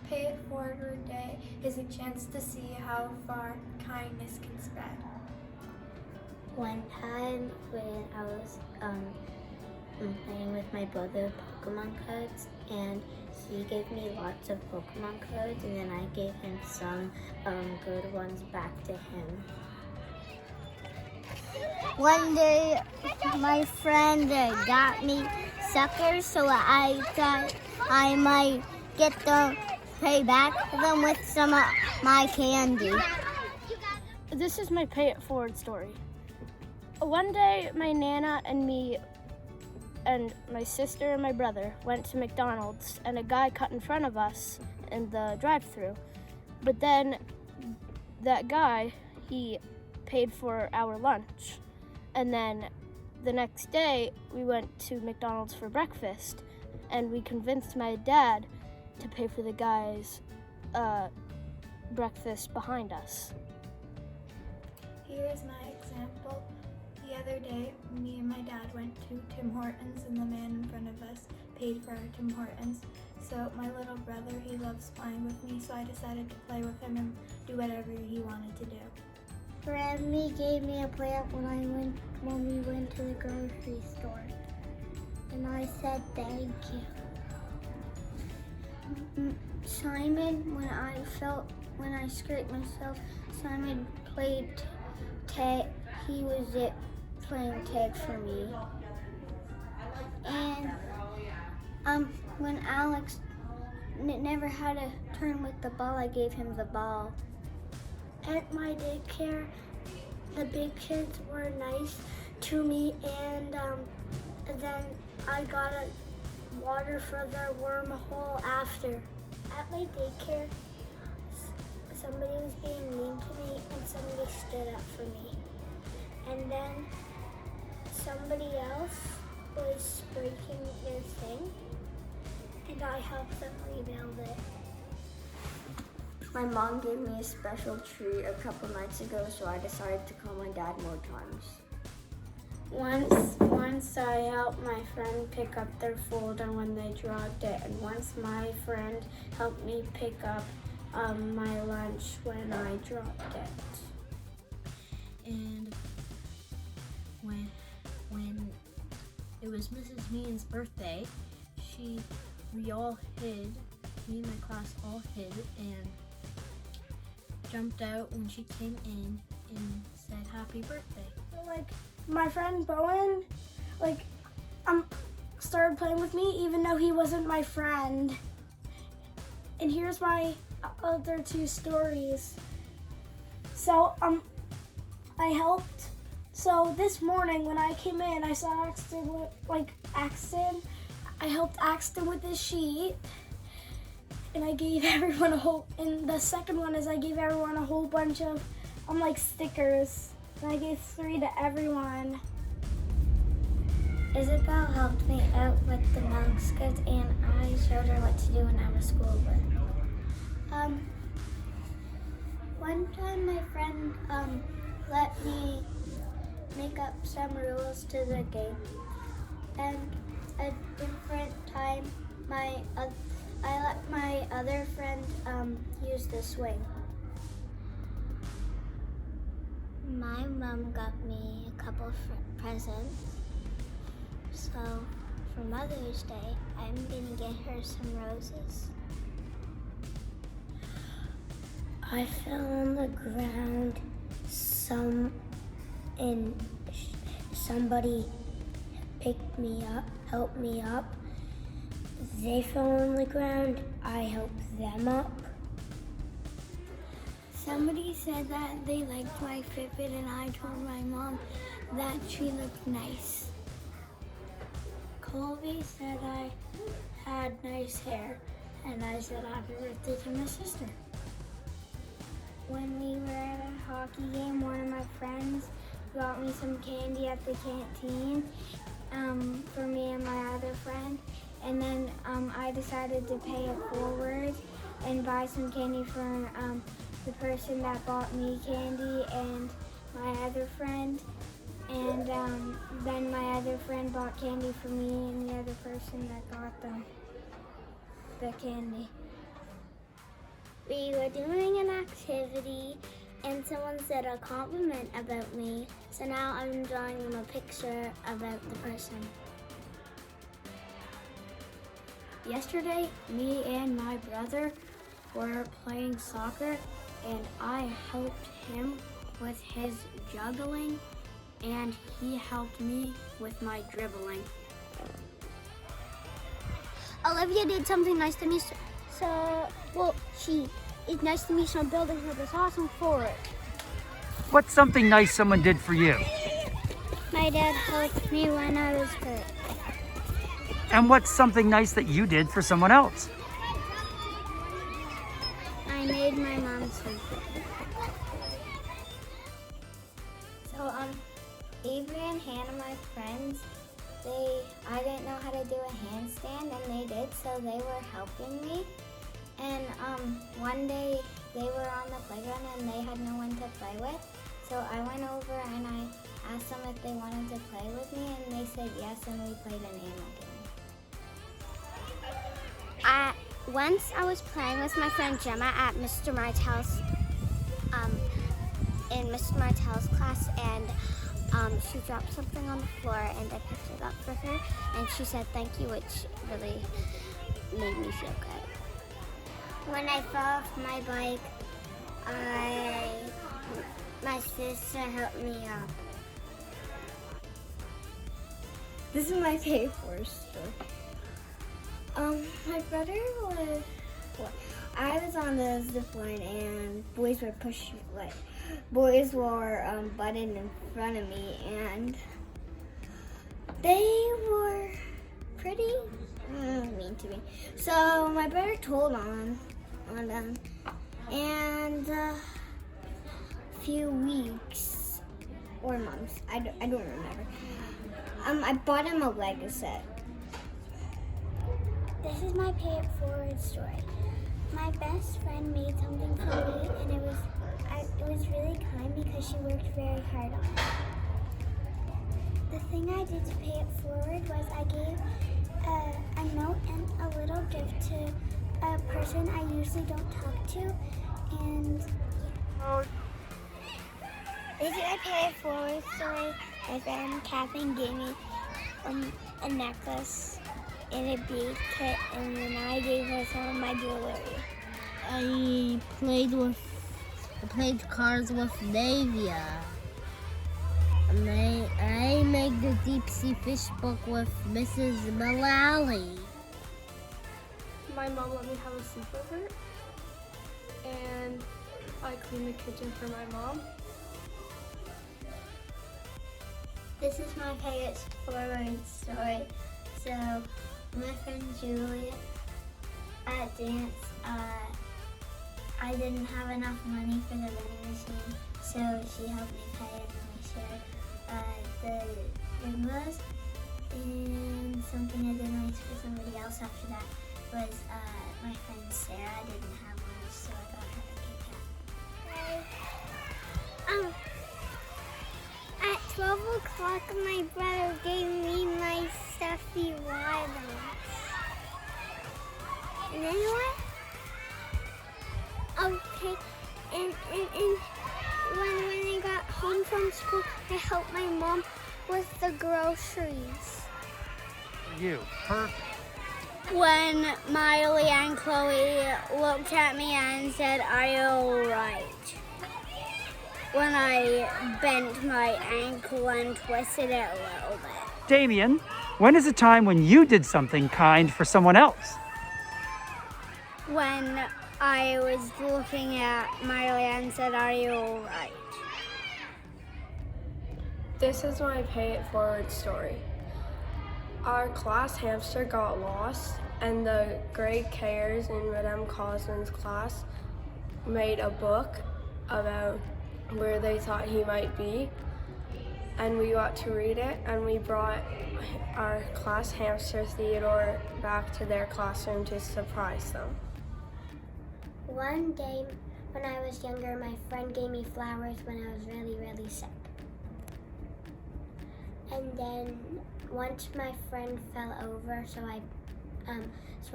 Pay It Forward Day is a chance to see how far kindness can spread. One time when I was playing with my brother Pokemon cards, and he gave me lots of Pokemon cards, and then I gave him some good ones back to him. One day my friend got me suckers, so I thought I might get them, pay back them with some of my candy. This is my Pay It Forward story. One day, my Nana and me and my sister and my brother went to McDonald's, and a guy cut in front of us in the drive-thru. But then that guy, he paid for our lunch. And then the next day, we went to McDonald's for breakfast, and we convinced my dad to pay for the guy's breakfast behind us. Here is my example. The other day, me and my dad went to Tim Hortons, and the man in front of us paid for our Tim Hortons. So my little brother, he loves playing with me, so I decided to play with him and do whatever he wanted to do. Grammy gave me a plant when we went to the grocery store, and I said thank you. Simon, when I scraped myself, Simon played tag. He was playing tag for me. And when Alex never had a turn with the ball, I gave him the ball. At my daycare, the big kids were nice to me, and then I got a water for their wormhole after. At my daycare, somebody was being mean to me, and somebody stood up for me. And then somebody else was breaking their thing, and I helped them rebuild it. My mom gave me a special treat a couple nights ago, so I decided to call my dad more times. Once I helped my friend pick up their folder when they dropped it, and once my friend helped me pick up my lunch when I dropped it. And when it was Mrs. Meehan's birthday, we all hid, me and my class all hid, and jumped out when she came in and said happy birthday. Like, my friend Bowen, started playing with me even though he wasn't my friend. And here's my other two stories. So, I helped. So this morning when I came in, I saw Axton. I helped Axton with his sheet. And I gave everyone and the second one is I gave everyone a whole bunch of stickers. And I gave 3 to everyone. Isabel helped me out with the milk skids, and I showed her what to do when I was schoolwork. One time my friend let me make up some rules to the game, and a different time I let my other friend use the swing. My mom got me a couple of presents, so for Mother's Day, I'm gonna get her some roses. I fell on the ground, somebody picked me up, helped me up. They fell on the ground, I helped them up. Somebody said that they liked my Fitbit, and I told my mom that she looked nice. Colby said I had nice hair, and I said happy birthday to my sister. When we were at a hockey game, one of my friends got me some candy at the canteen for me and my other friend. And then I decided to pay it forward and buy some candy for the person that bought me candy and my other friend. And then my other friend bought candy for me and the other person that got them the candy. we were doing an activity and someone said a compliment about me. So now I'm drawing them a picture about the person. Yesterday, me and my brother were playing soccer and I helped him with his juggling and he helped me with my dribbling. Olivia did something nice to me. She is nice to me, so I'm building her this awesome fort. What's something nice someone did for you? My dad helped me when I was hurt. And what's something nice that you did for someone else? I made my mom something. So, Avery and Hannah, my friends, I didn't know how to do a handstand and they did, so they were helping me. And one day they were on the playground and they had no one to play with. So I went over and I asked them if they wanted to play with me and they said yes and we played an animal game. Once I was playing with my friend Gemma at Mr. Martell's, in Mr. Martell's class, and she dropped something on the floor and I picked it up for her and she said thank you, which really made me feel good. When I fell off my bike, my sister helped me up. This is my pay for story. My brother was, I was on the zip line and boys were butting in front of me and they were pretty mean to me. So my brother told on them and a few weeks or months, I don't remember. I bought him a Lego set. This is my pay it forward story. My best friend made something for me and it was really kind because she worked very hard on it. The thing I did to pay it forward was I gave a note and a little gift to a person I usually don't talk to, and this is my pay it forward story. My friend Catherine gave me a necklace and a bead kit, and then I gave her some of my jewelry. I played cards with Navia. And I made the deep sea fish book with Mrs. Mullally. My mom let me have a sleepover, and I cleaned the kitchen for my mom. This is my pay it forward story. So my friend Julia at dance, I didn't have enough money for the vending machine, so she helped me pay and then we shared the ribbons. And something I did nice for somebody else after that was my friend Sarah didn't have one, so I got her a Kit Kat. At 12 o'clock, my brother gave me my stuffy watermelons. And then what? Okay, and when I got home from school, I helped my mom with the groceries. You, perfect. When Miley and Chloe looked at me and said, "Are you alright?" When I bent my ankle and twisted it a little bit. Damien, when is a time when you did something kind for someone else? When I was looking at Miley and said, "Are you alright?" This is my pay it forward story. Our class hamster got lost and the grade K'ers in Madame Cosman's class made a book about where they thought he might be, and we got to read it, and we brought our class hamster Theodore back to their classroom to surprise them. One day when I was younger, my friend gave me flowers when I was really, really sick. And then once my friend fell over, so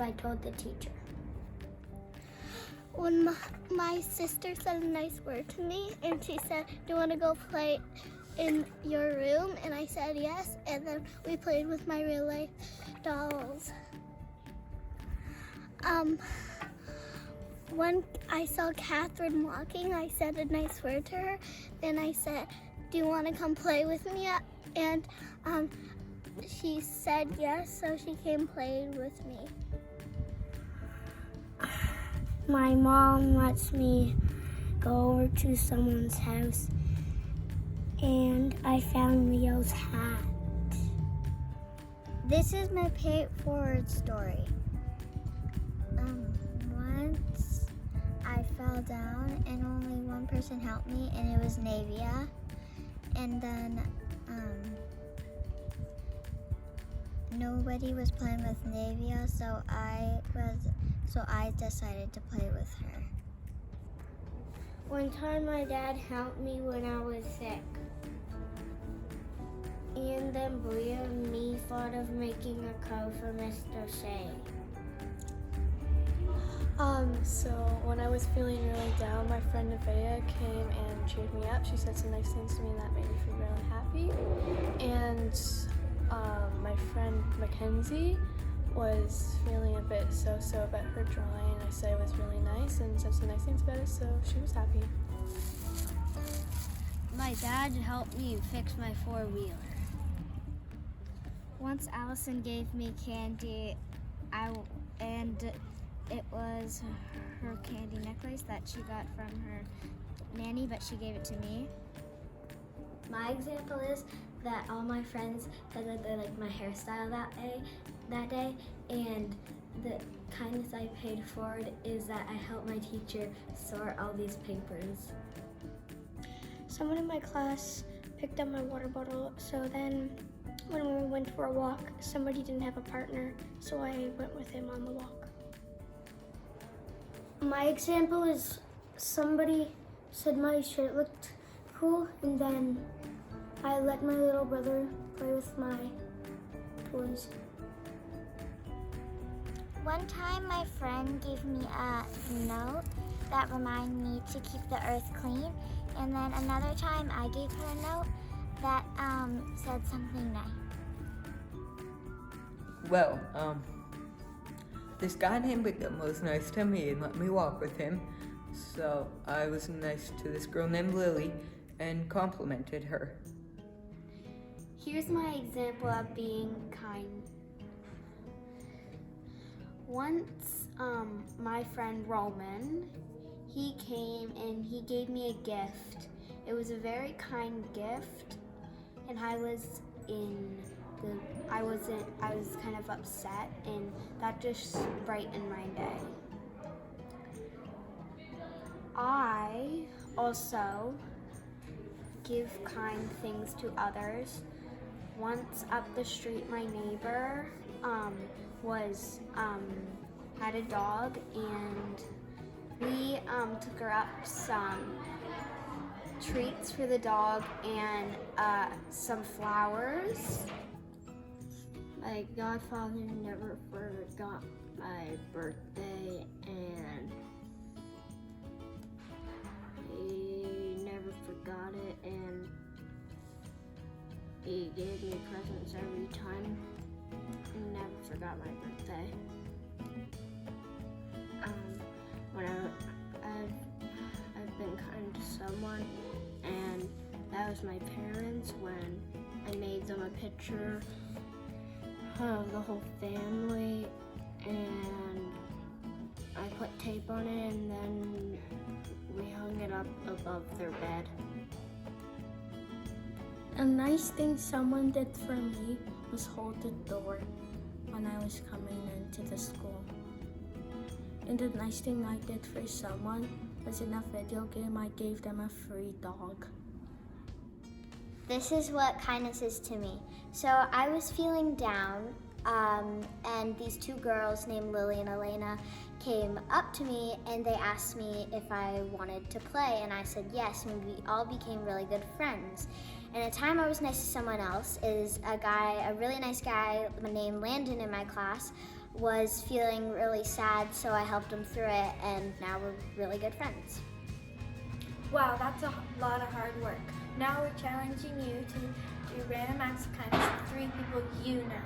I told the teacher. When my sister said a nice word to me, and she said, "Do you want to go play in your room?" And I said yes, and then we played with my real life dolls. When I saw Catherine walking, I said a nice word to her. Then I said, "Do you want to come play with me?" And she said yes, so she came play with me. My mom lets me go over to someone's house, and I found Leo's hat. This is my pay it forward story. Once I fell down and only one person helped me, and it was Navia. And then nobody was playing with Navia, so I decided to play with her. One time my dad helped me when I was sick. And then Bria and me thought of making a code for Mr. Shea. So when I was feeling really down, my friend Nevaeh came and cheered me up. She said some nice things to me that made me feel really happy. And my friend Mackenzie was feeling a bit so-so about her drawing. I said it was really nice and said some nice things about it, so she was happy. My dad helped me fix my four-wheeler. Once Allison gave me candy, and it was her candy necklace that she got from her nanny, but she gave it to me. My example is that all my friends said that they liked my hairstyle that day, and the kindness I paid forward is that I helped my teacher sort all these papers. Someone in my class picked up my water bottle, so then when we went for a walk, somebody didn't have a partner, so I went with him on the walk. My example is somebody said my shirt looked cool, and then I let my little brother play with my toys. One time my friend gave me a note that reminded me to keep the earth clean, and then another time I gave her a note that said something nice. Well, this guy named Wickham was nice to me and let me walk with him, so I was nice to this girl named Lily and complimented her. Here's my example of being kind. Once, my friend Roman, he came and he gave me a gift. It was a very kind gift, and I was kind of upset, and that just brightened my day. I also give kind things to others. Once up the street, my neighbor had a dog, and we took her up some treats for the dog and some flowers. My godfather never forgot my birthday, and he never forgot it, and he gave me presents every time. He never forgot my birthday. When I've been kind to someone, and that was my parents when I made them a picture of the whole family, and I put tape on it, and then we hung it up above their bed. A nice thing someone did for me was hold the door when I was coming into the school. And the nice thing I did for someone was in a video game, I gave them a free dog. This is what kindness is to me. So I was feeling down, and these two girls named Lily and Elena came up to me and they asked me if I wanted to play, and I said yes, and we all became really good friends. And a time I was nice to someone else is a really nice guy named Landon in my class was feeling really sad, so I helped him through it, and now we're really good friends. Wow, that's a lot of hard work. Now we're challenging you to do random acts of kindness for 3 people you know.